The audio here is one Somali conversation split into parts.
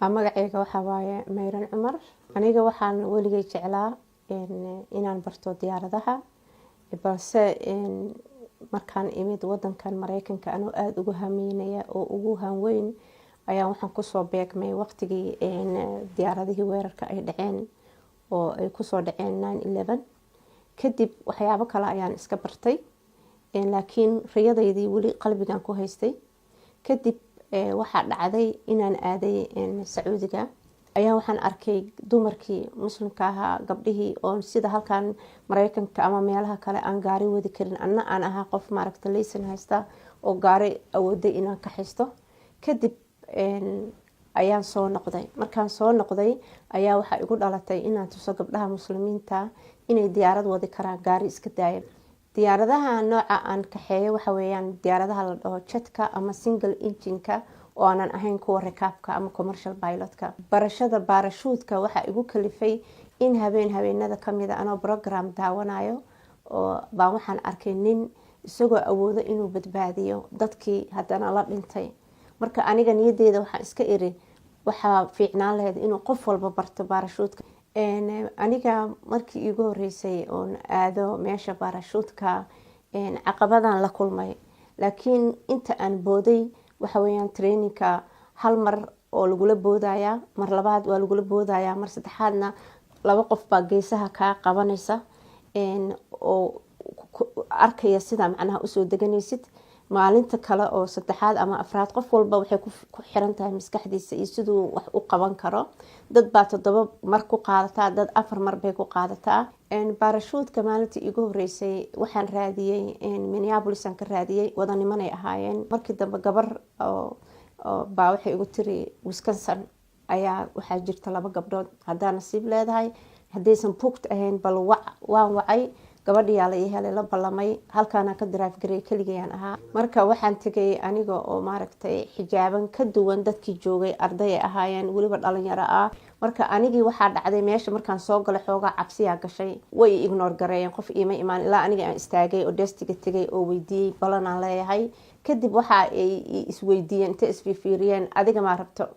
magacayga waxa waaye Mayran Cumar. Aniga waxaan weligay jeclaa inaan barto diyaaradaha, balse markaan imid wadankan Mareykanka anoo aad ugu hameynaya oo ugu hanweyn ayaa waxaan kusoo beegmay waqtigii diyaaradihii weerarka ay dhaceen oo ay kusoo dhaceen 9/11. kadib waxyaabo kale ayaan iska bartay, laakiin riyadaydii weli qalbigan ku haystay. kadib waxaa dhacday inaan aaday Sacuudiga, ayaa waxaan arkay dumarkii muslimka ahaa, gabdhihii oo sida halkan Mareykanka ama meelaha kale aan gaari wadi karin, anna aan ahaa qof laysan haysta oo gaari awooday inaan ka haysto. kadib ayaan soo noqday. Markaan soo noqday ayaa waxaa igu dhalatay inaan tuso gabdhaha muslimiinta inay diyaarad wadi karaan, gaari iska daaya. diyaaradaha nooca aan kaxeeyo waxa weeyaan diyaaradaha la dhaho jetka ama single engine-ka oo aanan ahayn kuwa rakaabka ama commercial pilot-ka. barashada baarashuudka waxaa igu kalifay in habeenada kamida anoo program daawanayo oo baan waxaan arkay nin isagoo awoodo inuu badbaadiyo dadkii haddana la dhintay. marka aniga niyadeeda waxaan iska iri waxaa fiicnaan lahayd inuu qof walba barto baarashuudka. aniga markii iigu horeysay oon aado meesha baarashuudka caqabadan la kulmay, laakiin inta aan booday waxa weeyaan traininka hal mar oo lagula boodaya, mar labaad waa lagula boodaya, mar saddexaadna laba qof baa geesaha kaa qabanaysa oo arkaya sida macnaha usoo deganaysid. maalinta kale oo saddexaad ama afraad qof walba waxay ku xiran tahay maskaxdiisa iyo siduu wax u qaban karo. dad baa 7 mar ku qaadataa, dad 4 mar bay ku qaadataa. baarashuudka maalintii iigu horeysay waxaan raadiyey Minneapolis aan ka raadiyey, wada nimanay ahaayeen. markii dambe gabar baa waxay igu tiri Wisconsin ayaa waxaa jirta 2 gabdhood, haddaa nasiib leedahay haddaysan booked ahayn bal waan wacay. gabadhiyaa la helay, la ballamay, halkaana ka drive garay, keligayaan ahaa. marka waxaan tegay aniga oo xijaaban ka duwan dadkii joogay, arday ahaayeen, weliba dhalinyaro ah. marka anigii waxaa dhacday meesha markaan soo galay xoogaa cabsiyaa gashay, way ignore gareeyeen, qof iima imaan ilaa aniga aan istaagay oo deestiga tegay oo weydiiyey balanaan leeyahay. kadib waxa ay isweydiiyeen, inta isfiiriyeen, adiga ma rabto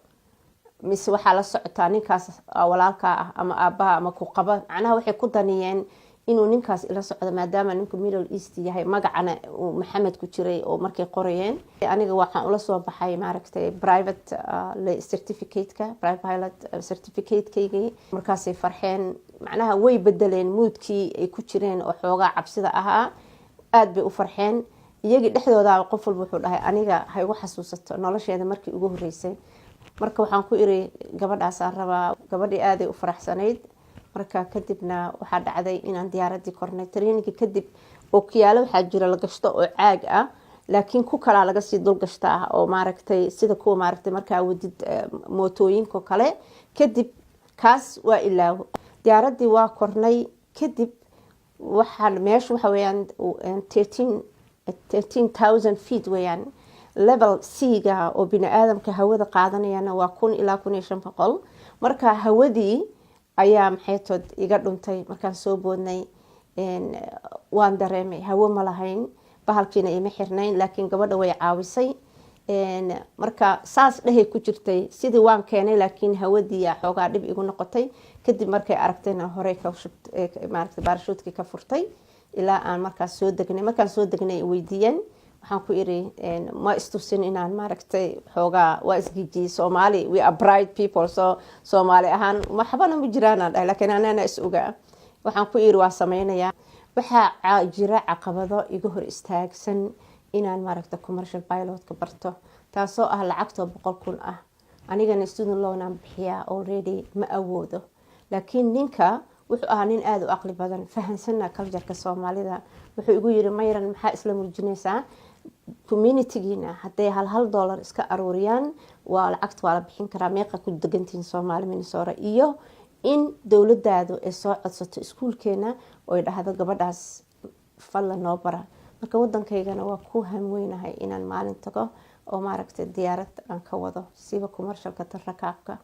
mise waxaa la socotaa ninkaas walaalka ah ama aabaha ama ku qaba. macnaha waxay ku daniyeen inuu ninkaas ila socdo maadaama ninku Middle East yahay, magacana uu Maxamed ku jiray oo markay qorayeen. aniga waxaan ula soo baxay private certificate-ka, private pilot certificate-kaygii. markaasay farxeen, macnaha way bedeleen moodkii ay ku jireen oo xoogaa cabsida ahaa, aad bay u farxeen. iyagii dhexdooda qof walba wuxuu dhahay aniga ha igu xasuusato nolosheeda markii ugu horeysay. marka waxaan ku iri gabadhaasaan rabaa. gabadhii aaday u faraxsanayd. marka kadibna waxaa dhacday inaan diyaaradii kornay. traininka kadib ookiyaalo waxaa jira la gashto oo caag ah, laakiin ku kalaa laga sii dul gashta ah oo sida kuwa markaa wadid mootooyinka kale. kadib kaas waa ilaawo. diyaaradii waa kornay. kadib meesha waxa weeyaan 13,000 feet weeyaan level C-ga oo bini aadamka hawada qaadanayana waa 1,000 ilaa 1,500. marka hawadii ayaa maxaytood iga dhuntay. markaan soo boodnay waan dareemay hawo ma lahayn, bahalkiina ima xirnayn, laakiin gabadha way caawisay. marka saas dhahay ku jirtay, sidii waan keenay, laakiin hawadii xoogaa dhib igu noqotay. kadib markay aragtayna horey ka baarashuudkii ka furtay ilaa aan markaas soo degnay. markaan soo degnay weydiiyeen, waxaan ku iri ma istusin inaan xoogaa waa isgijiyey. Soomaali, we are bright people, so Soomaali ahaan waxbana ma jiraan dhahay, laakiin anana is ogaa. waxaan ku iri waa sameynaya. waxaa jira caqabado iga hor istaagsan inaan commercial pilot-ka barto, taasoo ah lacagta 100,000 ah. anigana student loan-aan bixiyaa already, ma awoodo. laakiin ninka wuxuu ahaa nin aad u aqli badan, fahansana culture-ka Soomaalida. wuxuu igu yiri Mayran, maxaa isla murjinaysaa community-giina hadday $1 iska aruuriyaan waa lacagta waa la bixin karaa, meeqa ku degantiin Soomaali Minnesota. iyo in dowladaadu ay soo codsato iskuulkeena oo ay dhahdo gabadhaas falla noo bara. marka wadankaygana waa ku hanweynahay inaan maalin tago oo diyaarad aan ka wado siba commercial-ka rakaabka.